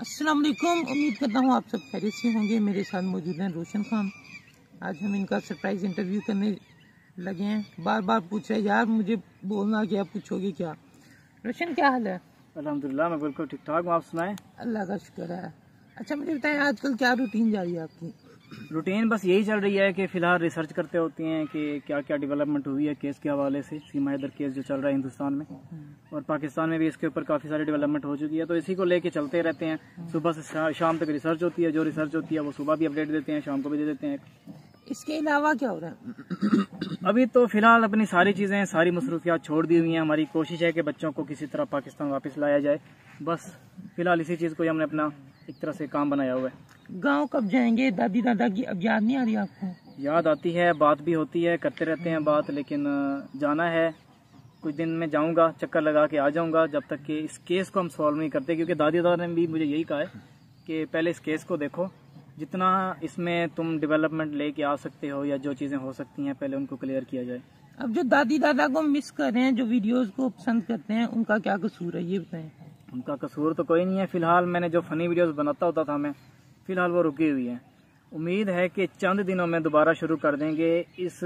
अस्सलाम वालेकुम। उम्मीद करता हूँ आप सब खैरियत से होंगे। मेरे साथ मौजूद हैं रोशन खान। आज हम इनका सरप्राइज इंटरव्यू करने लगे हैं। बार बार पूछ रहे यार मुझे बोलना क्या, पूछोगे क्या। रोशन क्या हाल है? अल्हम्दुलिल्लाह मैं बिल्कुल ठीक ठाक हूँ। आप सुनाएं। अल्लाह का शुक्र है। अच्छा मुझे बताएं आजकल क्या रूटीन जा रही है आपकी? रूटीन बस यही चल रही है कि फ़िलहाल रिसर्च करते होती हैं कि क्या क्या डेवलपमेंट हुई है केस के हवाले से। सीमा हैदर केस जो चल रहा है हिंदुस्तान में और पाकिस्तान में भी इसके ऊपर काफ़ी सारी डेवलपमेंट हो चुकी है, तो इसी को लेके चलते रहते हैं। सुबह से शाम तक रिसर्च होती है। जो रिसर्च होती है वो सुबह भी अपडेट देते हैं, शाम को भी दे देते हैं। इसके अलावा क्या हो रहा है? अभी तो फ़िलहाल अपनी सारी चीज़ें, सारी मसरूफियात छोड़ दी हुई हैं। हमारी कोशिश है कि बच्चों को किसी तरह पाकिस्तान वापस लाया जाए। बस फ़िलहाल इसी चीज़ को ही हमने अपना एक तरह से काम बनाया हुआ है। गांव कब जाएंगे? दादी दादा की अब याद नहीं आ रही आपको? याद आती है, बात भी होती है, करते रहते हैं बात, लेकिन जाना है। कुछ दिन में जाऊंगा, चक्कर लगा के आ जाऊंगा जब तक कि इस केस को हम सॉल्व नहीं करते। क्योंकि दादी दादा ने भी मुझे यही कहा है कि पहले इस केस को देखो, जितना इसमें तुम डेवलपमेंट लेके आ सकते हो या जो चीज़ें हो सकती हैं पहले उनको क्लियर किया जाए। अब जो दादी दादा को मिस कर रहे हैं, जो वीडियोस को पसंद करते हैं, उनका क्या कसूर है ये बताएं। उनका कसूर तो कोई नहीं है। फ़िलहाल मैंने जो फ़नी वीडियोस बनाता होता था मैं, फ़िलहाल वो रुकी हुई है। उम्मीद है कि चंद दिनों में दोबारा शुरू कर देंगे। इस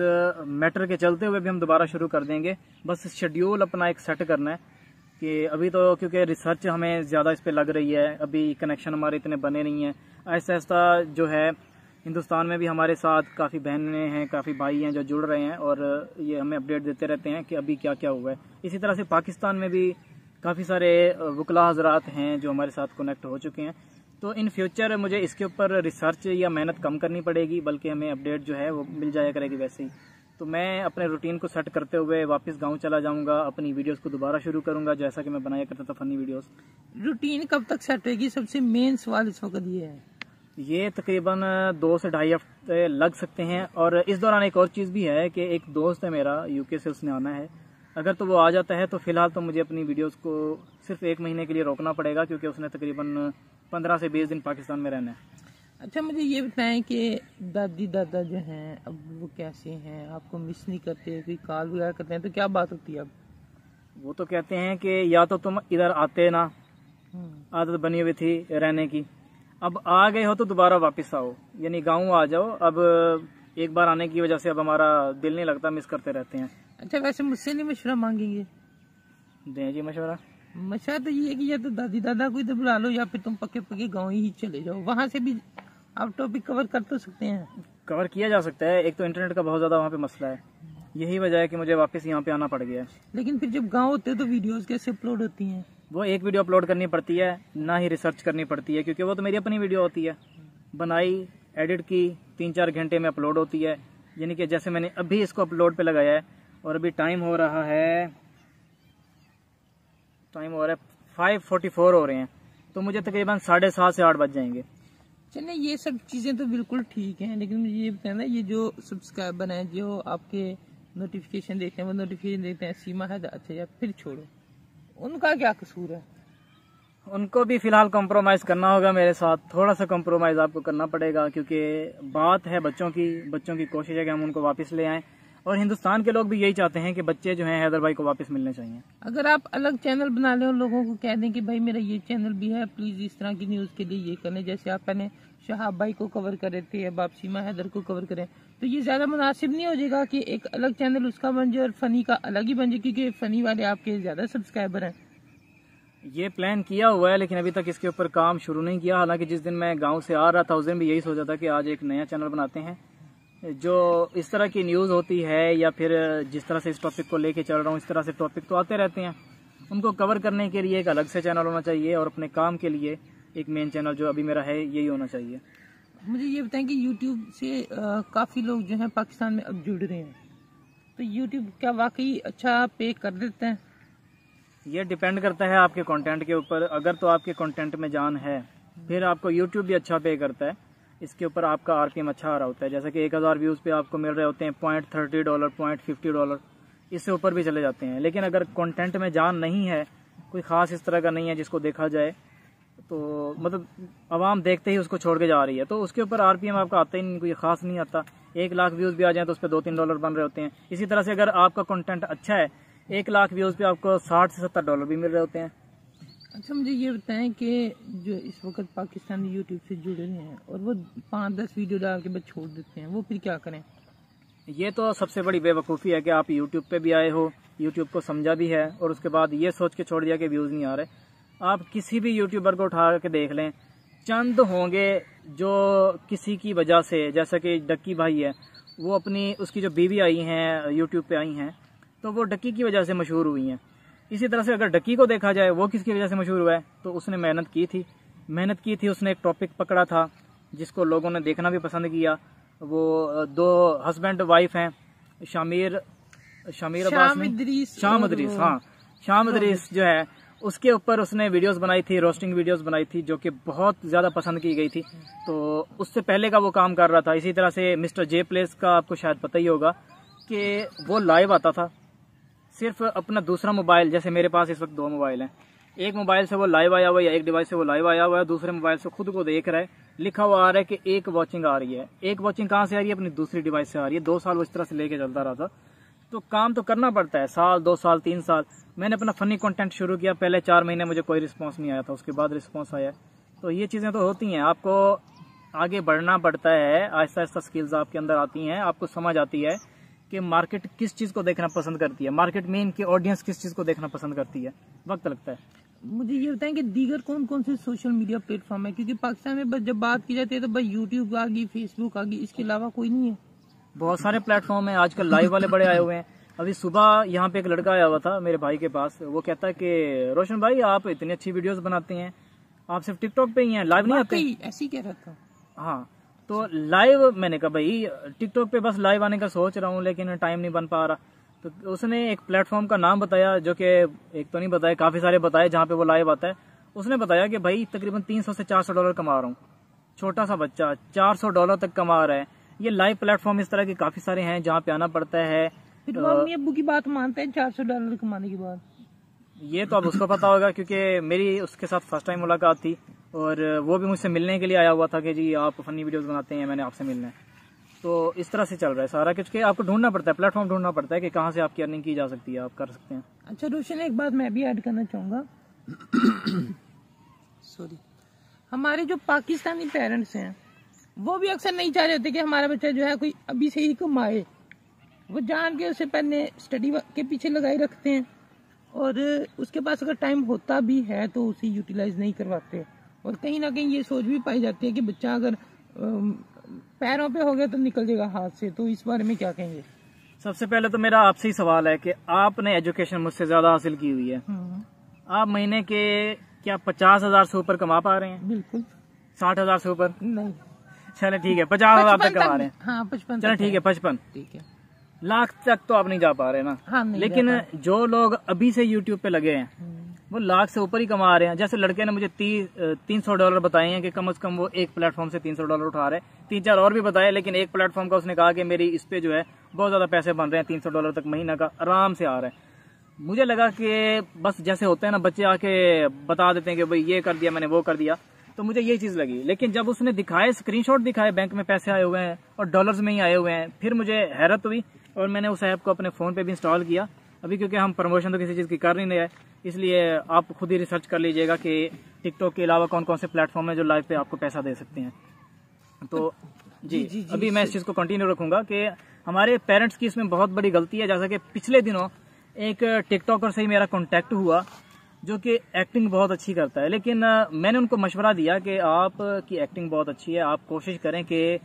मैटर के चलते हुए भी हम दोबारा शुरू कर देंगे। बस शेड्यूल अपना एक सेट करना है कि अभी तो क्योंकि रिसर्च हमें ज़्यादा इस पर लग रही है, अभी कनेक्शन हमारे इतने बने नहीं हैं। आहिस्ता आहिस्ता जो है हिंदुस्तान में भी हमारे साथ काफ़ी बहनें हैं, काफ़ी भाई हैं जो जुड़ रहे हैं और ये हमें अपडेट देते रहते हैं कि अभी क्या क्या हुआ है। इसी तरह से पाकिस्तान में भी काफ़ी सारे वकला हजरात हैं जो हमारे साथ कनेक्ट हो चुके हैं। तो इन फ्यूचर मुझे इसके ऊपर रिसर्च या मेहनत कम करनी पड़ेगी, बल्कि हमें अपडेट जो है वो मिल जाया करेगी वैसे ही। तो मैं अपने रूटीन को सेट करते हुए वापस गांव चला जाऊंगा, अपनी वीडियोस को दोबारा शुरू करूंगा जैसा कि मैं बनाया करता था फनी वीडियोस। रूटीन कब तक सेट होगी? सबसे मेन सवाल इस वक्त ये है। ये तकरीबन 2 से ढाई हफ्ते लग सकते हैं। और इस दौरान एक और चीज़ भी है कि एक दोस्त है मेरा यूके से, उसने आना है। अगर तो वो आ जाता है तो फिलहाल तो मुझे अपनी वीडियोस को सिर्फ 1 महीने के लिए रोकना पड़ेगा, क्योंकि उसने तकरीबन 15 से 20 दिन पाकिस्तान में रहना है। अच्छा मुझे ये बताएं कि दादी दादा जो हैं अब वो कैसे हैं? आपको मिस नहीं करते? कोई कॉल वगैरह करते हैं तो क्या बात होती है अब? वो तो कहते हैं कि या तो तुम इधर आते ना, आदत बनी हुई थी रहने की, अब आ गए हो तो दोबारा वापस आओ, यानी गाँव आ जाओ। अब एक बार आने की वजह से अब हमारा दिल नहीं लगता, मिस करते रहते हैं। अच्छा वैसे मुझसे नहीं मशवरा मांगेंगे? दें जी मशवरा। मशवरा तो ये है कि या तो दादी दादा को इधर बुला लो या फिर तुम पक्के पक्के गाँव ही चले जाओ। वहाँ से भी आप टॉपिक कवर कर तो सकते हैं। कवर किया जा सकता है। एक तो इंटरनेट का बहुत ज़्यादा वहाँ पे मसला है, यही वजह है कि मुझे वापस यहाँ पे आना पड़ गया है। लेकिन फिर जब गाँव होते हैं तो वीडियोस कैसे अपलोड होती हैं? वो एक वीडियो अपलोड करनी पड़ती है, ना ही रिसर्च करनी पड़ती है, क्योंकि वो तो मेरी अपनी वीडियो होती है, बनाई एडिट की 3-4 घंटे में अपलोड होती है। यानी कि जैसे मैंने अभी इसको अपलोड पे लगाया है और अभी टाइम हो रहा है 5:44 हो रहे हैं, तो मुझे तकरीबन 7:30 से 8 बज जाएंगे। चलिए ये सब चीज़ें तो बिल्कुल ठीक हैं, लेकिन मुझे ये बताना ये जो सब्सक्राइबर हैं जो आपके नोटिफिकेशन देखते हैं, वो नोटिफिकेशन देखते हैं सीमा है, अच्छा या फिर छोड़ो, उनका क्या कसूर है? उनको भी फिलहाल कॉम्प्रोमाइज़ करना होगा मेरे साथ। थोड़ा सा कॉम्प्रोमाइज़ आपको करना पड़ेगा, क्योंकि बात है बच्चों की कोशिश है कि हम उनको वापस ले आएँ। और हिंदुस्तान के लोग भी यही चाहते हैं कि बच्चे जो हैं हैदर भाई को वापस मिलने चाहिए। अगर आप अलग चैनल बना लें और लोगों को कह दें कि भाई मेरा ये चैनल भी है, प्लीज़ इस तरह की न्यूज़ के लिए ये कर लें, जैसे आप पहले शहाब भाई को कवर कर रहे थे, अब आप सीमा हैदर को कवर करें, तो ये ज़्यादा मुनासिब नहीं हो जाएगा कि एक अलग चैनल उसका बन जाए और फ़नी का अलग ही बन जाए? क्योंकि फ़नी वाले आपके ज़्यादा सब्सक्राइबर हैं। ये प्लान किया हुआ है, लेकिन अभी तक इसके ऊपर काम शुरू नहीं किया। हालांकि जिस दिन मैं गांव से आ रहा था उस दिन भी यही सोचा था कि आज एक नया चैनल बनाते हैं। जो इस तरह की न्यूज़ होती है या फिर जिस तरह से इस टॉपिक को लेके चल रहा हूँ, इस तरह से टॉपिक तो आते रहते हैं, उनको कवर करने के लिए एक अलग से चैनल होना चाहिए और अपने काम के लिए एक मेन चैनल जो अभी मेरा है यही होना चाहिए। मुझे ये बताएं कि यूट्यूब से काफ़ी लोग जो हैं पाकिस्तान में अब जुड़ रहे हैं, तो यूट्यूब क्या वाकई अच्छा पे कर देते हैं? ये डिपेंड करता है आपके कंटेंट के ऊपर। अगर तो आपके कंटेंट में जान है फिर आपको यूट्यूब भी अच्छा पे करता है। इसके ऊपर आपका आरपीएम अच्छा आ रहा होता है, जैसे कि 1000 व्यूज़ पे आपको मिल रहे होते हैं $0.30, $0.50, इससे ऊपर भी चले जाते हैं। लेकिन अगर कंटेंट में जान नहीं है, कोई ख़ास इस तरह का नहीं है जिसको देखा जाए, तो मतलब आवाम देखते ही उसको छोड़ के जा रही है, तो उसके ऊपर आरपीएम आपका आता ही नहीं, कोई ख़ास नहीं आता। 1 लाख व्यूज़ भी आ जाए तो उस पर $2-3 बन रहे होते हैं। इसी तरह से अगर आपका कंटेंट अच्छा है, 1 लाख व्यूज़ पे आपको $60 से $70 भी मिल रहे होते हैं। अच्छा, मुझे ये बताएं कि जो इस वक्त पाकिस्तानी यूट्यूब से जुड़े हुए हैं और वो 5-10 वीडियो डाल के बस छोड़ देते हैं, वो फिर क्या करें? ये तो सबसे बड़ी बेवकूफ़ी है कि आप यूट्यूब पे भी आए हो, यूट्यूब को समझा भी है और उसके बाद ये सोच के छोड़ दिया कि व्यूज़ नहीं आ रहे। आप किसी भी यूट्यूबर को उठा के देख लें, चंद होंगे जो किसी की वजह से, जैसा कि डक्की भाई है, वो अपनी उसकी जो बीवी आई हैं यूट्यूब पे आई हैं, तो वो डक्की की वजह से मशहूर हुई हैं। इसी तरह से अगर डक्की को देखा जाए, वो किसकी वजह से मशहूर हुआ है, तो उसने मेहनत की थी, उसने एक टॉपिक पकड़ा था जिसको लोगों ने देखना भी पसंद किया। वो 2 हस्बैंड वाइफ हैं, शामिर अब्बास नहीं, शाम इदरीस, हाँ शाम इदरीस जो है, उसके ऊपर उसने वीडियोस बनाई थी, रोस्टिंग वीडियोस बनाई थी, जो कि बहुत ज़्यादा पसंद की गई थी। तो उससे पहले का वो काम कर रहा था। इसी तरह से मिस्टर जे प्लेस का आपको शायद पता ही होगा कि वो लाइव आता था, सिर्फ अपना दूसरा मोबाइल, जैसे मेरे पास इस वक्त 2 मोबाइल हैं, एक मोबाइल से वो लाइव आया हुआ है या एक डिवाइस से वो लाइव आया हुआ है, दूसरे मोबाइल से खुद को देख रहा है, लिखा हुआ आ रहा है कि एक वॉचिंग आ रही है। एक वॉचिंग कहाँ से आ रही है? अपनी दूसरी डिवाइस से आ रही है। 2 साल वो इस तरह से लेके चलता रहा था। तो काम तो करना पड़ता है, साल 2 साल 3 साल। मैंने अपना फनी कंटेंट शुरू किया, पहले 4 महीने मुझे कोई रिस्पॉन्स नहीं आया था, उसके बाद रिस्पॉन्स आया। तो ये चीज़ें तो होती हैं, आपको आगे बढ़ना पड़ता है, आहिस्ता आहिस्ता स्किल्स आपके अंदर आती हैं, आपको समझ आती है कि मार्केट किस चीज़ को देखना पसंद करती है, मार्केट में इनकी ऑडियंस किस चीज़ को देखना पसंद करती है। वक्त लगता है। मुझे ये बताएं कि दीगर कौन कौन से सोशल मीडिया प्लेटफॉर्म है, क्योंकि पाकिस्तान में बस जब बात की जाती है तो बस यूट्यूब आ गई, फेसबुक आ गई, इसके अलावा कोई नहीं है। बहुत सारे प्लेटफॉर्म हैं, आजकल लाइव वाले बड़े आए हुए हैं। अभी सुबह यहाँ पे एक लड़का आया हुआ था मेरे भाई के पास, वो कहता है कि रोशन भाई आप इतनी अच्छी वीडियोस बनाते हैं, आप सिर्फ टिकटॉक पे ही हैं, लाइव नहीं आते? ऐसी कह रहा था। हाँ, तो लाइव, मैंने कहा भाई टिकटॉक पे बस लाइव आने का सोच रहा हूँ लेकिन टाइम नहीं बन पा रहा। तो उसने एक प्लेटफॉर्म का नाम बताया, जो कि एक तो नहीं बताया, काफी सारे बताए जहाँ पे वो लाइव आता है। उसने बताया कि भाई तकरीबन 300 से 400 डॉलर कमा रहा हूँ। छोटा सा बच्चा 400 डॉलर तक कमा रहा है। ये लाइव प्लेटफॉर्म इस तरह के काफी सारे हैं जहाँ पे आना पड़ता है। फिर वो मम्मी अब्बू की बात मानते हैं 400 डॉलर कमाने के बाद? ये तो अब उसको पता होगा, क्योंकि मेरी उसके साथ फर्स्ट टाइम मुलाकात थी और वो भी मुझसे मिलने के लिए आया हुआ था कि जी आप फनी वीडियोस बनाते हैं, मैंने आपसे मिलना है। तो इस तरह से चल रहा है सारा कुछ, कि आपको ढूंढना पड़ता है, प्लेटफॉर्म ढूंढना पड़ता है कि कहाँ से आपकी अर्निंग की जा सकती है, आप कर सकते हैं। अच्छा रोशन, एक बात मैं भी ऐड करना चाहूँगा। सॉरी, हमारे जो पाकिस्तानी पेरेंट्स हैं वो भी अक्सर नहीं चाह रहे होते कि हमारा बच्चा जो है कोई अभी से ही कमाए। वो जान के उसे पहले स्टडी के पीछे लगाए रखते हैं और उसके पास अगर टाइम होता भी है तो उसे यूटिलाइज नहीं करवाते। और कहीं ना कहीं ये सोच भी पाई जाती है कि बच्चा अगर पैरों पे हो गया तो निकल जाएगा हाथ से। तो इस बारे में क्या कहेंगे? सबसे पहले तो मेरा आपसे ही सवाल है कि आपने एजुकेशन मुझसे ज्यादा हासिल की हुई है, आप महीने के क्या 50,000 से ऊपर कमा पा रहे हैं? बिल्कुल। 60,000 से ऊपर नहीं? चले ठीक है, 50,000 तक कमा रहे हैं। हाँ 55। चले ठीक है, 55। ठीक है, लाख तक तो आप नहीं जा पा रहे ना। हाँ, नहीं लेकिन जो लोग अभी से यूट्यूब पे लगे हैं वो लाख से ऊपर ही कमा रहे हैं। जैसे लड़के ने मुझे 300 डॉलर बताए हैं कि कम से कम वो एक प्लेटफॉर्म से 300 डॉलर उठा रहे हैं। 3-4 और भी बताए, लेकिन एक प्लेटफॉर्म का उसने कहा कि मेरी इस पे जो है बहुत ज्यादा पैसे बन रहे हैं, 300 डॉलर तक महीना का आराम से आ रहा है। मुझे लगा कि बस जैसे होते हैं ना, बच्चे आके बता देते हैं कि भाई ये कर दिया मैंने, वो कर दिया, तो मुझे ये चीज लगी। लेकिन जब उसने दिखाए, स्क्रीनशॉट दिखाए, बैंक में पैसे आए हुए हैं और डॉलर्स में ही आए हुए हैं, फिर मुझे हैरत हुई और मैंने उस ऐप को अपने फोन पे भी इंस्टॉल किया। अभी क्योंकि हम प्रमोशन तो किसी चीज की कर नहीं रहे, इसलिए आप खुद ही रिसर्च कर लीजिएगा कि टिकटॉक के अलावा कौन कौन से प्लेटफॉर्म है जो लाइव पे आपको पैसा दे सकते हैं। तो जी, अभी मैं इस चीज को कंटिन्यू रखूंगा कि हमारे पेरेंट्स की इसमें बहुत बड़ी गलती है। जैसा कि पिछले दिनों एक टिकटॉकर से ही मेरा कॉन्टेक्ट हुआ जो कि एक्टिंग बहुत अच्छी करता है, लेकिन मैंने उनको मशवरा दिया कि आपकी एक्टिंग बहुत अच्छी है, आप कोशिश करें कि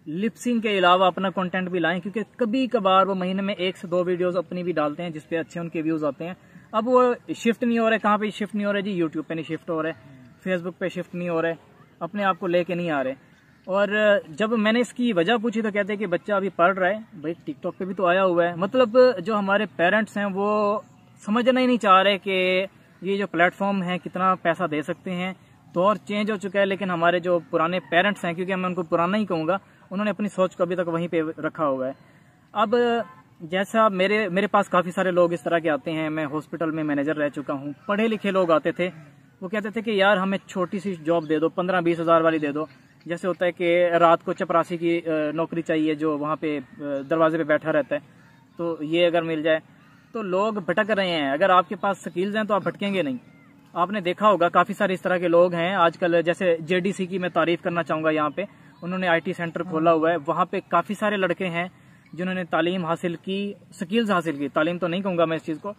लिपसिंग के अलावा अपना कंटेंट भी लाएं, क्योंकि कभी कभार वो महीने में 1 से 2 वीडियोस अपनी भी डालते हैं जिसपे अच्छे उनके व्यूज आते हैं। अब वो शिफ्ट नहीं हो रहे, कहाँ पे शिफ्ट नहीं हो रहे जी, यूट्यूब पे नहीं शिफ्ट हो रहे, फेसबुक पे शिफ्ट नहीं हो रहे, अपने आप को लेके नहीं आ रहे। और जब मैंने इसकी वजह पूछी तो कहते हैं कि बच्चा अभी पढ़ रहा है, भाई टिकटॉक पे भी तो आया हुआ है। मतलब जो हमारे पेरेंट्स हैं वो समझना ही नहीं चाह रहे कि ये जो प्लेटफॉर्म है कितना पैसा दे सकते हैं। दौर चेंज हो चुका है, लेकिन हमारे जो पुराने पेरेंट्स हैं, क्योंकि मैं उनको पुराना ही कहूँगा, उन्होंने अपनी सोच को अभी तक वहीं पे रखा हुआ है। अब जैसा मेरे पास काफ़ी सारे लोग इस तरह के आते हैं, मैं हॉस्पिटल में मैनेजर रह चुका हूँ, पढ़े लिखे लोग आते थे, वो कहते थे कि यार हमें छोटी सी जॉब दे दो, 15-20 हज़ार वाली दे दो। जैसे होता है कि रात को चपरासी की नौकरी चाहिए जो वहाँ पे दरवाजे पे बैठा रहता है, तो ये अगर मिल जाए। तो लोग भटक रहे हैं, अगर आपके पास स्किल्स हैं तो आप भटकेंगे नहीं, आपने देखा होगा काफी सारे इस तरह के लोग हैं आजकल, जैसे जेडीसी की मैं तारीफ करना चाहूंगा यहाँ पे, उन्होंने आईटी सेंटर खोला हुआ है, वहाँ पे काफी सारे लड़के हैं जिन्होंने तालीम हासिल की, स्किल्स हासिल की, तालीम तो नहीं कहूंगा मैं इस चीज को,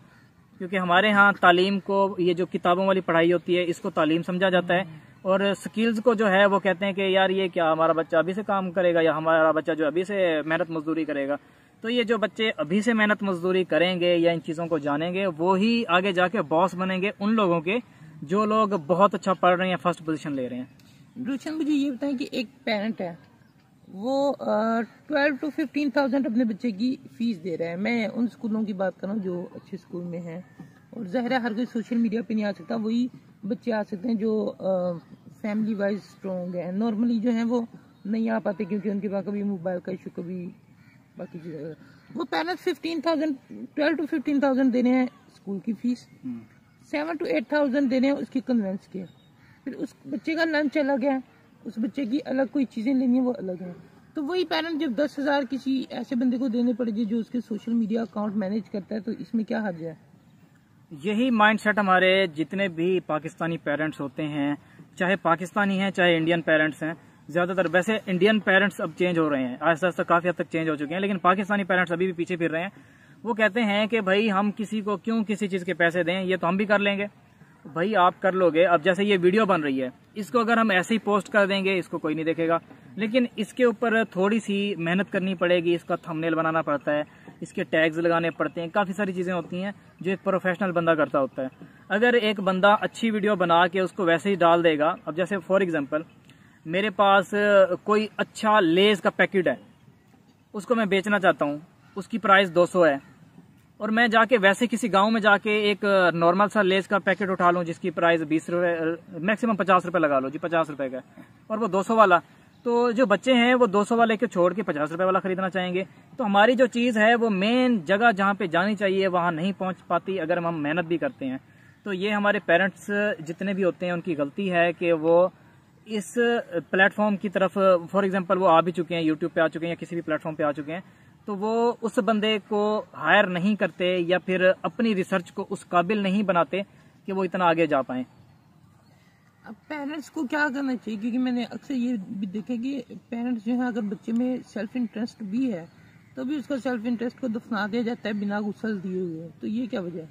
क्योंकि हमारे यहाँ तालीम को, ये जो किताबों वाली पढ़ाई होती है इसको तालीम समझा जाता है, और स्किल्स को जो है वो कहते हैं कि यार ये क्या हमारा बच्चा अभी से काम करेगा या हमारा बच्चा जो अभी से मेहनत मजदूरी करेगा। तो ये जो बच्चे अभी से मेहनत मजदूरी करेंगे या इन चीज़ों को जानेंगे, वो ही आगे जाके बॉस बनेंगे उन लोगों के जो लोग बहुत अच्छा पढ़ रहे हैं, फर्स्ट पोजीशन ले रहे हैं। रोशन, मुझे ये बताएं कि एक पेरेंट है वो 12 to 15,000 अपने बच्चे की फीस दे रहा है। मैं उन स्कूलों की बात कर रहा हूँ जो अच्छे स्कूल में हैं, और ज़ाहिर है हर कोई सोशल मीडिया पे नहीं आ सकता, वही बच्चे आ सकते हैं जो फैमिली वाइज स्ट्रॉन्ग है। नॉर्मली जो है वो नहीं आ पाते क्योंकि उनके पास कभी मोबाइल का इशू, कभी बाकी चीज़ें। वो पेरेंट्स 12 to 15,000 दे रहे हैं स्कूल की फीस, 7 to 8,000 दे रहे हैं उसकी कन्वेंस के, फिर उस बच्चे का लंच अलग है, उस बच्चे की अलग कोई चीज़ें लेनी है वो अलग है। तो वही पेरेंट जब 10,000 किसी ऐसे बंदे को देने पड़ेगी जो उसके सोशल मीडिया अकाउंट मैनेज करता है, तो इसमें क्या हर्ज है? यही माइंडसेट हमारे जितने भी पाकिस्तानी पेरेंट्स होते हैं, चाहे पाकिस्तानी हैं चाहे इंडियन पेरेंट्स हैं, ज्यादातर वैसे इंडियन पेरेंट्स अब चेंज हो रहे हैं, आहिस्ता आहिस्ता काफी हद तक चेंज हो चुके हैं, लेकिन पाकिस्तानी पेरेंट्स अभी भी पीछे फिर रहे हैं। वो कहते हैं कि भाई हम किसी को क्यों किसी चीज के पैसे दें, ये तो हम भी कर लेंगे। भाई आप कर लोगे, अब जैसे ये वीडियो बन रही है, इसको अगर हम ऐसे ही पोस्ट कर देंगे इसको कोई नहीं देखेगा, लेकिन इसके ऊपर थोड़ी सी मेहनत करनी पड़ेगी, इसका थंबनेल बनाना पड़ता है, इसके टैग्स लगाने पड़ते हैं, काफी सारी चीजें होती हैं जो एक प्रोफेशनल बंदा करता होता है। अगर एक बंदा अच्छी वीडियो बना के उसको वैसे ही डाल देगा, अब जैसे फॉर एग्जाम्पल मेरे पास कोई अच्छा लेज का पैकेट है, उसको मैं बेचना चाहता हूँ, उसकी प्राइस 200 है, और मैं जाके वैसे किसी गांव में जाके एक नॉर्मल सा लेस का पैकेट उठा लूं जिसकी प्राइस 20 रुपए, मैक्सिमम 50 रुपए लगा लो जी, 50 रुपए का, और वो 200 वाला, तो जो बच्चे हैं वो 200 वाले को छोड़ के 50 रुपए वाला खरीदना चाहेंगे। तो हमारी जो चीज़ है वो मेन जगह जहाँ पे जानी चाहिए वहाँ नहीं पहुँच पाती अगर हम मेहनत भी करते हैं। तो ये हमारे पेरेंट्स जितने भी होते हैं उनकी गलती है कि वो इस प्लेटफॉर्म की तरफ, फॉर एग्जाम्पल वो आ भी चुके हैं, यूट्यूब पे आ चुके हैं या किसी भी प्लेटफॉर्म पे आ चुके हैं, तो वो उस बंदे को हायर नहीं करते या फिर अपनी रिसर्च को उस काबिल नहीं बनाते कि वो इतना आगे जा पाए। अब पेरेंट्स को क्या करना चाहिए? क्योंकि मैंने अक्सर ये भी देखा कि पेरेंट्स जो है अगर बच्चे में सेल्फ इंटरेस्ट भी है तो भी उसका सेल्फ इंटरेस्ट को दफना दिया जाता है बिना गुस्सल दिए हुए। तो ये क्या वजह है?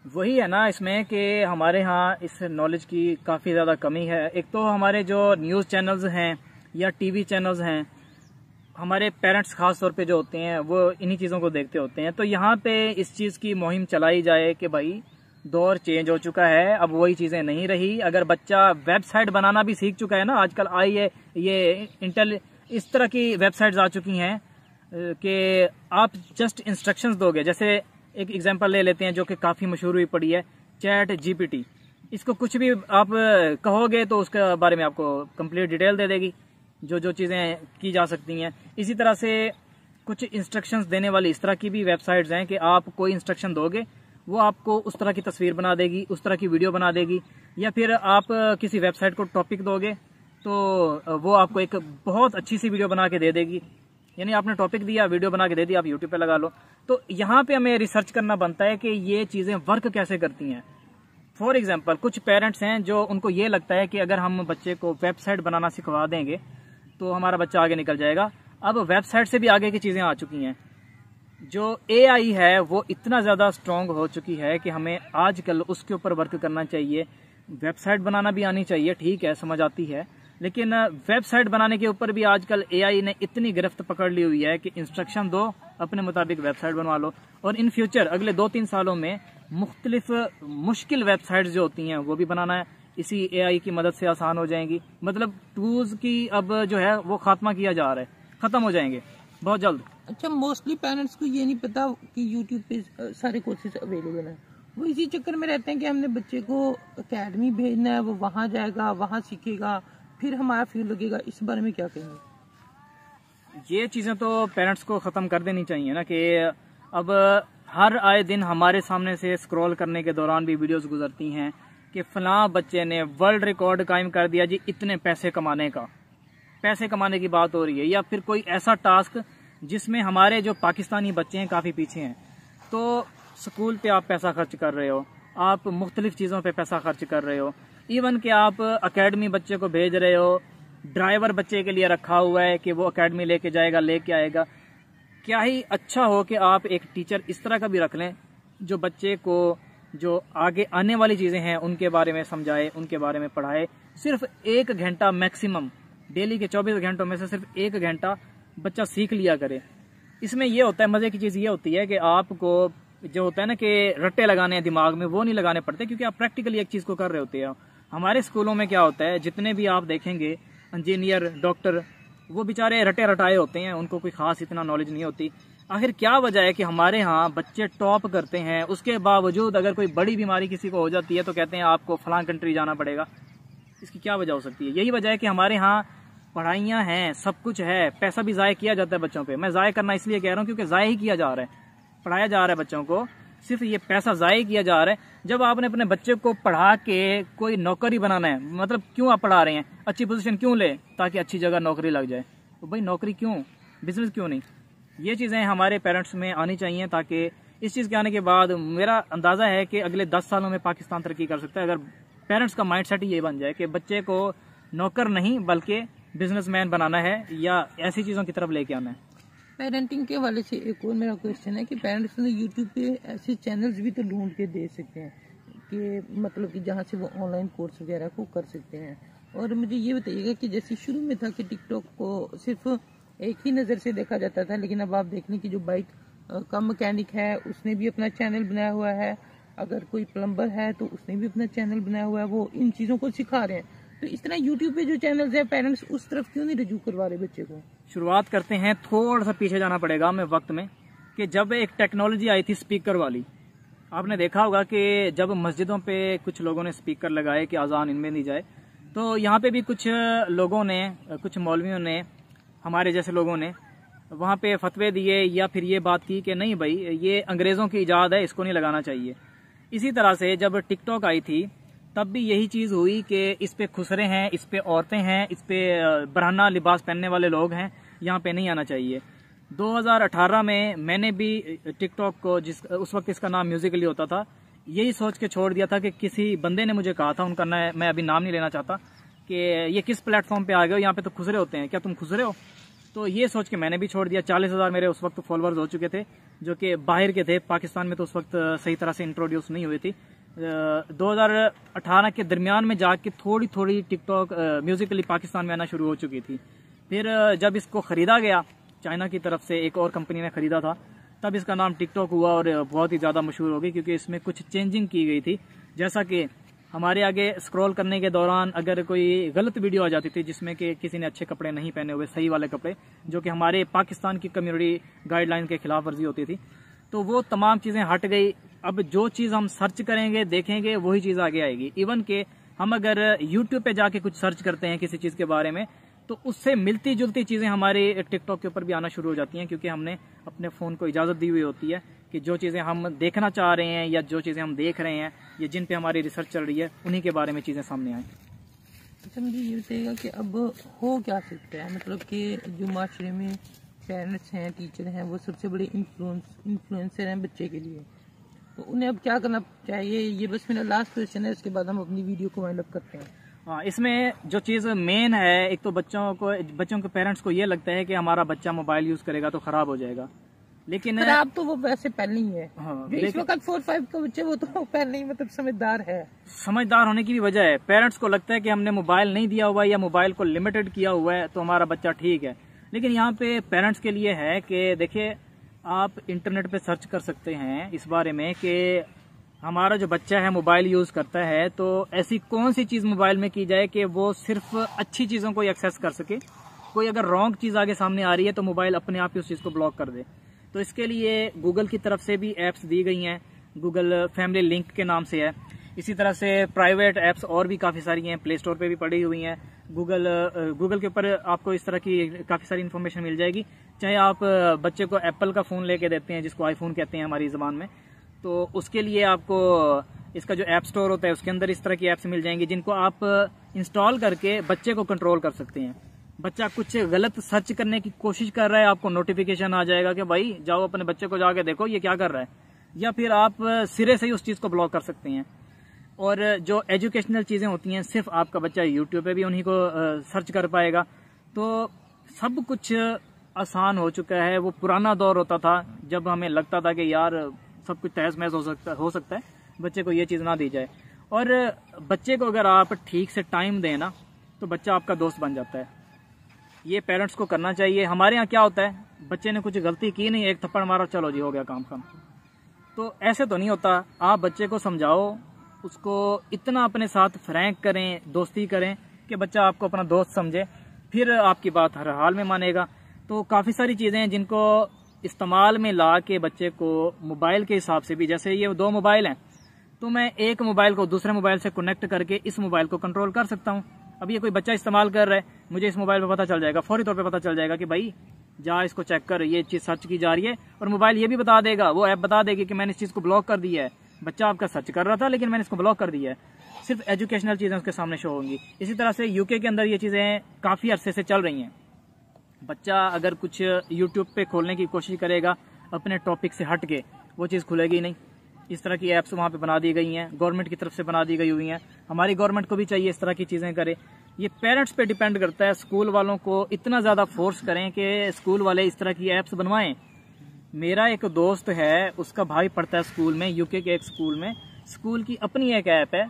वही है ना इसमें कि हमारे यहाँ इस नॉलेज की काफ़ी ज़्यादा कमी है। एक तो हमारे जो न्यूज़ चैनल्स हैं या टीवी चैनल्स हैं, हमारे पेरेंट्स खास तौर पे जो होते हैं वो इन्हीं चीज़ों को देखते होते हैं। तो यहाँ पे इस चीज़ की मुहिम चलाई जाए कि भाई दौर चेंज हो चुका है, अब वही चीज़ें नहीं रही। अगर बच्चा वेबसाइट बनाना भी सीख चुका है ना, आजकल ये इंटेल इस तरह की वेबसाइट्स आ चुकी हैं कि आप जस्ट इंस्ट्रक्शंस दोगे। जैसे एक एग्जांपल ले लेते हैं जो कि काफ़ी मशहूर हुई पड़ी है, चैट जीपीटी। इसको कुछ भी आप कहोगे तो उसके बारे में आपको कंप्लीट डिटेल दे देगी, जो जो चीज़ें की जा सकती हैं। इसी तरह से कुछ इंस्ट्रक्शंस देने वाली इस तरह की भी वेबसाइट्स हैं कि आप कोई इंस्ट्रक्शन दोगे वो आपको उस तरह की तस्वीर बना देगी, उस तरह की वीडियो बना देगी। या फिर आप किसी वेबसाइट को टॉपिक दोगे तो वो आपको एक बहुत अच्छी सी वीडियो बना के दे देगी। यानी आपने टॉपिक दिया, वीडियो बना के दे दी, आप यूट्यूब पे लगा लो। तो यहाँ पे हमें रिसर्च करना बनता है कि ये चीज़ें वर्क कैसे करती हैं। फॉर एग्जाम्पल कुछ पेरेंट्स हैं जो उनको ये लगता है कि अगर हम बच्चे को वेबसाइट बनाना सिखवा देंगे तो हमारा बच्चा आगे निकल जाएगा। अब वेबसाइट से भी आगे की चीज़ें आ चुकी हैं। जो AI है वो इतना ज़्यादा स्ट्रॉन्ग हो चुकी है कि हमें आजकल उसके ऊपर वर्क करना चाहिए। वेबसाइट बनाना भी आनी चाहिए, ठीक है, समझ आती है, लेकिन वेबसाइट बनाने के ऊपर भी आजकल AI ने इतनी गिरफ्त पकड़ ली हुई है कि इंस्ट्रक्शन दो, अपने मुताबिक वेबसाइट बनवा लो। और इन फ्यूचर अगले 2-3 सालों में मुख्तलिफ मुश्किल वेबसाइट्स जो होती हैं वो भी बनाना है इसी AI की मदद से आसान हो जाएंगी। मतलब टूल्स की अब जो है वो खात्मा किया जा रहा है, ख़त्म हो जाएंगे बहुत जल्द। अच्छा, मोस्टली पेरेंट्स को ये नहीं पता कि यूट्यूब पे सारे कोर्सेज अवेलेबल हैं। वो इसी चक्कर में रहते हैं कि हमने बच्चे को एकेडमी भेजना है, वो वहाँ जाएगा, वहाँ सीखेगा, फिर हमारा फ्यू लगेगा। इस बारे में क्या कहेंगे? ये चीज़ें तो पेरेंट्स को ख़त्म कर देनी चाहिए ना कि अब हर आए दिन हमारे सामने से स्क्रॉल करने के दौरान भी वीडियोस गुजरती हैं कि फलां बच्चे ने वर्ल्ड रिकॉर्ड कायम कर दिया जी इतने पैसे कमाने का। पैसे कमाने की बात हो रही है, या फिर कोई ऐसा टास्क जिसमें हमारे जो पाकिस्तानी बच्चे हैं काफ़ी पीछे हैं। तो स्कूल पे आप पैसा खर्च कर रहे हो, आप मुख्तलिफ चीज़ों पे पैसा खर्च कर रहे हो। इवन कि आप अकेडमी बच्चे को भेज रहे हो, ड्राइवर बच्चे के लिए रखा हुआ है कि वो अकेडमी लेके जाएगा लेके आएगा। क्या ही अच्छा हो कि आप एक टीचर इस तरह का भी रख लें जो बच्चे को जो आगे आने वाली चीज़ें हैं उनके बारे में समझाए, उनके बारे में पढ़ाए। सिर्फ 1 घंटा मैक्सिमम, डेली के 24 घंटों में से सिर्फ 1 घंटा बच्चा सीख लिया करे। इसमें यह होता है, मज़े की चीज़ ये होती है कि आपको जो होता है ना कि रट्टे लगाने हैं दिमाग में, वो नहीं लगाने पड़ते क्योंकि आप प्रैक्टिकली एक चीज़ को कर रहे होते हैं। हमारे स्कूलों में क्या होता है, जितने भी आप देखेंगे इंजीनियर, डॉक्टर, वो बेचारे रटे रटाए होते हैं, उनको कोई खास इतना नॉलेज नहीं होती। आखिर क्या वजह है कि हमारे यहाँ बच्चे टॉप करते हैं, उसके बावजूद अगर कोई बड़ी बीमारी किसी को हो जाती है तो कहते हैं आपको फलां कंट्री जाना पड़ेगा। इसकी क्या वजह हो सकती है? यही वजह है कि हमारे यहाँ पढ़ाइयाँ हैं, सब कुछ है, पैसा भी ज़ाय किया जाता है बच्चों पे। मैं ज़ाय करना इसलिए कह रहा हूँ क्योंकि ज़ाय ही किया जा रहा है, पढ़ाया जा रहा है बच्चों को, सिर्फ ये पैसा ज़ाय किया जा रहा है। जब आपने अपने बच्चे को पढ़ा के कोई नौकरी बनाना है, मतलब क्यों आप पढ़ा रहे हैं? अच्छी पोजीशन क्यों ले? ताकि अच्छी जगह नौकरी लग जाए। तो भाई नौकरी क्यों, बिजनेस क्यों नहीं? ये चीज़ें हमारे पेरेंट्स में आनी चाहिए ताकि इस चीज़ के आने के बाद मेरा अंदाज़ा है कि अगले 10 सालों में पाकिस्तान तरक्की कर सकता है अगर पेरेंट्स का माइंड सेट ये बन जाए कि बच्चे को नौकर नहीं बल्कि बिजनेसमैन बनाना है या ऐसी चीज़ों की तरफ लेके आना है। पेरेंटिंग के वाले से एक और मेरा क्वेश्चन है कि पेरेंट्स ने यूट्यूब पे ऐसे चैनल्स भी तो ढूंढ के दे सकते हैं कि मतलब कि जहाँ से वो ऑनलाइन कोर्स वगैरह को कर सकते हैं। और मुझे ये बताइएगा कि जैसे शुरू में था कि टिकटॉक को सिर्फ एक ही नज़र से देखा जाता था, लेकिन अब आप देख लें कि जो बाइक का मैकेनिक है उसने भी अपना चैनल बनाया हुआ है, अगर कोई प्लम्बर है तो उसने भी अपना चैनल बनाया हुआ है, वो इन चीज़ों को सिखा रहे हैं। तो इस तरह यूट्यूब पे जो चैनल्स है पेरेंट्स उस तरफ क्यों नहीं रजू करवा रहे बच्चे को? शुरुआत करते हैं, थोड़ा सा पीछे जाना पड़ेगा हमें वक्त में, कि जब एक टेक्नोलॉजी आई थी स्पीकर वाली। आपने देखा होगा कि जब मस्जिदों पे कुछ लोगों ने स्पीकर लगाए कि अजान इनमें दी जाए, तो यहाँ पे भी कुछ लोगों ने, कुछ मौलवियों ने, हमारे जैसे लोगों ने वहाँ पे फतवे दिए या फिर ये बात की कि नहीं भाई ये अंग्रेज़ों की ईजाद है, इसको नहीं लगाना चाहिए। इसी तरह से जब टिकटॉक आई थी तब भी यही चीज़ हुई कि इस पे खुसरे हैं, इस पे औरतें हैं, इस पे बरहाना लिबास पहनने वाले लोग हैं, यहाँ पे नहीं आना चाहिए। 2018 में मैंने भी टिकटॉक को, उस वक्त इसका नाम म्यूजिकली होता था, यही सोच के छोड़ दिया था कि किसी बंदे ने मुझे कहा था, उनका मैं अभी नाम नहीं लेना चाहता, कि ये किस प्लेटफॉर्म पे आ गए हो, यहाँ पे तो खुसरे होते हैं, क्या तुम खुसरे हो? तो ये सोच के मैंने भी छोड़ दिया। 40,000 मेरे उस वक्त फॉलोअर्स हो चुके थे जो कि बाहर के थे, पाकिस्तान में तो उस वक्त सही तरह से इंट्रोड्यूस नहीं हुई थी। 2018 के दरमियान में जाके थोड़ी थोड़ी टिकटॉक म्यूजिकली पाकिस्तान में आना शुरू हो चुकी थी। फिर जब इसको ख़रीदा गया चाइना की तरफ से, एक और कंपनी ने ख़रीदा था, तब इसका नाम टिकटॉक हुआ और बहुत ही ज़्यादा मशहूर हो गई क्योंकि इसमें कुछ चेंजिंग की गई थी। जैसा कि हमारे आगे स्क्रॉल करने के दौरान अगर कोई गलत वीडियो आ जाती थी जिसमें कि किसी ने अच्छे कपड़े नहीं पहने हुए, सही वाले कपड़े, जो कि हमारे पाकिस्तान की कम्युनिटी गाइडलाइन के खिलाफ वर्जी होती थी, तो वो तमाम चीज़ें हट गई। अब जो चीज़ हम सर्च करेंगे, देखेंगे, वही चीज़ आगे आएगी। इवन के हम अगर यूट्यूब पे जाके कुछ सर्च करते हैं किसी चीज़ के बारे में, तो उससे मिलती जुलती चीज़ें हमारे टिकटॉक के ऊपर भी आना शुरू हो जाती हैं क्योंकि हमने अपने फ़ोन को इजाज़त दी हुई होती है कि जो चीज़ें हम देखना चाह रहे हैं या जो चीज़ें हम देख रहे हैं या जिन पे हमारी रिसर्च चल रही है, उन्हीं के बारे में चीज़ें सामने आएँ। अच्छा, मुझे ये बताइएगा कि अब हो क्या सकता है, मतलब कि जो माशरे में पेरेंट्स हैं, टीचर हैं, वो सबसे बड़े इन्फ्लुएंसर हैं बच्चे के लिए, तो उन्हें अब क्या करना चाहिए? ये बस मेरा लास्ट क्वेश्चन है, इसके बाद हम अपनी वीडियो को वाइंड अप करते हैं। हाँ, इसमें जो चीज़ मेन है, एक तो बच्चों के पेरेंट्स को ये लगता है कि हमारा बच्चा मोबाइल यूज़ करेगा तो ख़राब हो जाएगा, लेकिन खराब तो वो वैसे पहले ही है। हाँ, जो इस वक्त 4-5 का बच्चे वो तो पहले ही मतलब समझदार है। समझदार होने की भी वजह है, पेरेंट्स को लगता है कि हमने मोबाइल नहीं दिया हुआ है या मोबाइल को लिमिटेड किया हुआ है तो हमारा बच्चा ठीक है। लेकिन यहाँ पे पेरेंट्स के लिए है कि देखिए, आप इंटरनेट पे सर्च कर सकते हैं इस बारे में कि हमारा जो बच्चा है मोबाइल यूज़ करता है तो ऐसी कौन सी चीज़ मोबाइल में की जाए कि वो सिर्फ अच्छी चीज़ों को एक्सेस कर सके। कोई अगर रॉन्ग चीज़ आगे सामने आ रही है तो मोबाइल अपने आप ही उस चीज़ को ब्लॉक कर दे। तो इसके लिए गूगल की तरफ से भी ऐप्स दी गई हैं, गूगल फैमिली लिंक के नाम से है। इसी तरह से प्राइवेट ऐप्स और भी काफ़ी सारी हैं, प्ले स्टोर पे भी पड़ी हुई हैं। गूगल के ऊपर आपको इस तरह की काफ़ी सारी इन्फॉर्मेशन मिल जाएगी। चाहे आप बच्चे को एप्पल का फ़ोन लेके देते हैं, जिसको आईफोन कहते हैं हमारी ज़बान में, तो उसके लिए आपको इसका जो ऐप स्टोर होता है उसके अंदर इस तरह की ऐप्स मिल जाएंगी जिनको आप इंस्टॉल करके बच्चे को कंट्रोल कर सकते हैं। बच्चा कुछ गलत सर्च करने की कोशिश कर रहा है, आपको नोटिफिकेशन आ जाएगा कि भाई जाओ अपने बच्चे को जाके देखो ये क्या कर रहा है। या फिर आप सिरे से ही उस चीज़ को ब्लॉक कर सकते हैं। और जो एजुकेशनल चीज़ें होती हैं सिर्फ आपका बच्चा यूट्यूब पे भी उन्हीं को सर्च कर पाएगा। तो सब कुछ आसान हो चुका है। वो पुराना दौर होता था जब हमें लगता था कि यार सब कुछ तहस महस हो सकता है, बच्चे को ये चीज़ ना दी जाए। और बच्चे को अगर आप ठीक से टाइम दें ना तो बच्चा आपका दोस्त बन जाता है। ये पेरेंट्स को करना चाहिए। हमारे यहाँ क्या होता है, बच्चे ने कुछ गलती की नहीं, एक थप्पड़ मारा, चलो जी हो गया काम खत्म। तो ऐसे तो नहीं होता। आप बच्चे को समझाओ, उसको इतना अपने साथ फ्रैंक करें, दोस्ती करें कि बच्चा आपको अपना दोस्त समझे, फिर आपकी बात हर हाल में मानेगा। तो काफ़ी सारी चीज़ें हैं जिनको इस्तेमाल में ला के बच्चे को मोबाइल के हिसाब से भी, जैसे ये 2 मोबाइल हैं तो मैं एक मोबाइल को दूसरे मोबाइल से कनेक्ट करके इस मोबाइल को कंट्रोल कर सकता हूँ। अब ये कोई बच्चा इस्तेमाल कर रहा है, मुझे इस मोबाइल पे पता चल जाएगा, फौरी तौर पे पता चल जाएगा कि भाई जा इसको चेक कर, ये चीज़ सर्च की जा रही है। और मोबाइल ये भी बता देगा, वो ऐप बता देगी कि मैंने इस चीज़ को ब्लॉक कर दिया है। बच्चा आपका सर्च कर रहा था लेकिन मैंने इसको ब्लॉक कर दिया है। सिर्फ एजुकेशनल चीज़ें उसके सामने शो होंगी। इसी तरह से यूके के अंदर ये चीज़ें काफ़ी अरसे से चल रही हैं। बच्चा अगर कुछ यूट्यूब पे खोलने की कोशिश करेगा अपने टॉपिक से हट के, वो चीज़ खुलेगी नहीं। इस तरह की ऐप्स वहाँ पे बना दी गई हैं, गवर्नमेंट की तरफ से बना दी गई हुई हैं। हमारी गवर्नमेंट को भी चाहिए इस तरह की चीज़ें करे। ये पेरेंट्स पे डिपेंड करता है, स्कूल वालों को इतना ज़्यादा फोर्स करें कि स्कूल वाले इस तरह की ऐप्स बनवाएं। मेरा एक दोस्त है, उसका भाई पढ़ता है स्कूल में, यूके के एक स्कूल में। स्कूल की अपनी एक ऐप है,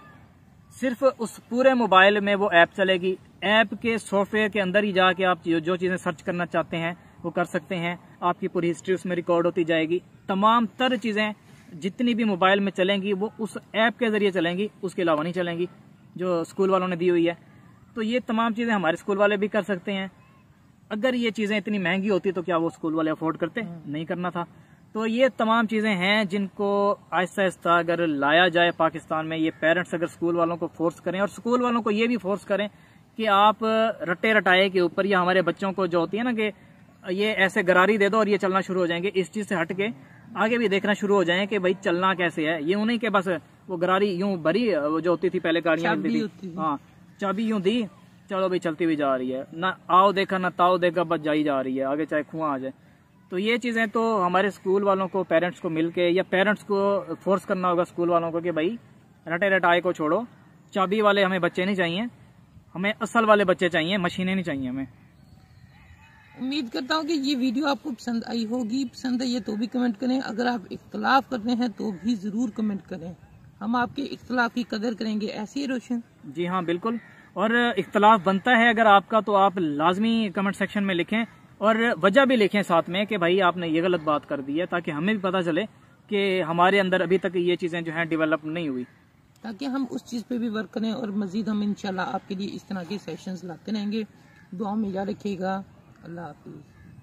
सिर्फ उस पूरे मोबाइल में वो ऐप चलेगी। ऐप के सॉफ्टवेयर के अंदर ही जाके आप जो चीज़ें सर्च करना चाहते हैं वो कर सकते हैं। आपकी पूरी हिस्ट्री उसमें रिकॉर्ड होती जाएगी। तमाम तर चीज़ें जितनी भी मोबाइल में चलेंगी वो उस ऐप के ज़रिए चलेंगी, उसके अलावा नहीं चलेंगी, जो स्कूल वालों ने दी हुई है। तो ये तमाम चीज़ें हमारे स्कूल वाले भी कर सकते हैं। अगर ये चीज़ें इतनी महंगी होती तो क्या वो स्कूल वाले अफोर्ड करते? नहीं करना था। तो ये तमाम चीज़ें हैं जिनको आहिस्ता आहिस्ता अगर लाया जाए पाकिस्तान में। ये पेरेंट्स अगर स्कूल वालों को फोर्स करें और स्कूल वालों को ये भी फोर्स करें कि आप रटे रटाए के ऊपर, या हमारे बच्चों को जो होती है ना कि ये ऐसे गरारी दे दो और ये चलना शुरू हो जाएंगे, इस चीज़ से हट के आगे भी देखना शुरू हो जाए कि भाई चलना कैसे है। ये उन्हीं के बस वो गरारी यूं भरी जो होती थी पहले, गाड़ियां मिलती थी, हाँ चाबी यूं दी, चलो भाई चलती हुई जा रही है, ना आओ देखा ना ताओ देखा, बस जाई जा रही है आगे, चाहे कुआं आ जाए। तो ये चीज़ें तो हमारे स्कूल वालों को, पेरेंट्स को मिलके, या पेरेंट्स को फोर्स करना होगा स्कूल वालों को कि भाई रटे रटाए को छोड़ो, चाबी वाले हमें बच्चे नहीं चाहिए, हमें असल वाले बच्चे चाहिए, मशीनें नहीं चाहिए हमें। उम्मीद करता हूँ कि ये वीडियो आपको पसंद आई होगी। पसंद आई है तो भी कमेंट करें, अगर आप इख्तलाफ करते हैं तो भी ज़रूर कमेंट करें। हम आपके इख्तलाफ की कदर करेंगे, ऐसे ही रोशन? जी हाँ बिल्कुल। और इख्तलाफ बनता है अगर आपका तो आप लाजमी कमेंट सेक्शन में लिखें, और वजह भी लिखें साथ में कि भाई आपने ये गलत बात कर दी है, ताकि हमें भी पता चले कि हमारे अंदर अभी तक ये चीज़ें जो हैं डेवलप नहीं हुई, ताकि हम उस चीज़ पे भी वर्क करें। और मज़ीद हम इंशाल्लाह आपके लिए इस तरह के सेशंस लाते रहेंगे। दुआ में याद रखिएगा। अल्लाह हाफिज़।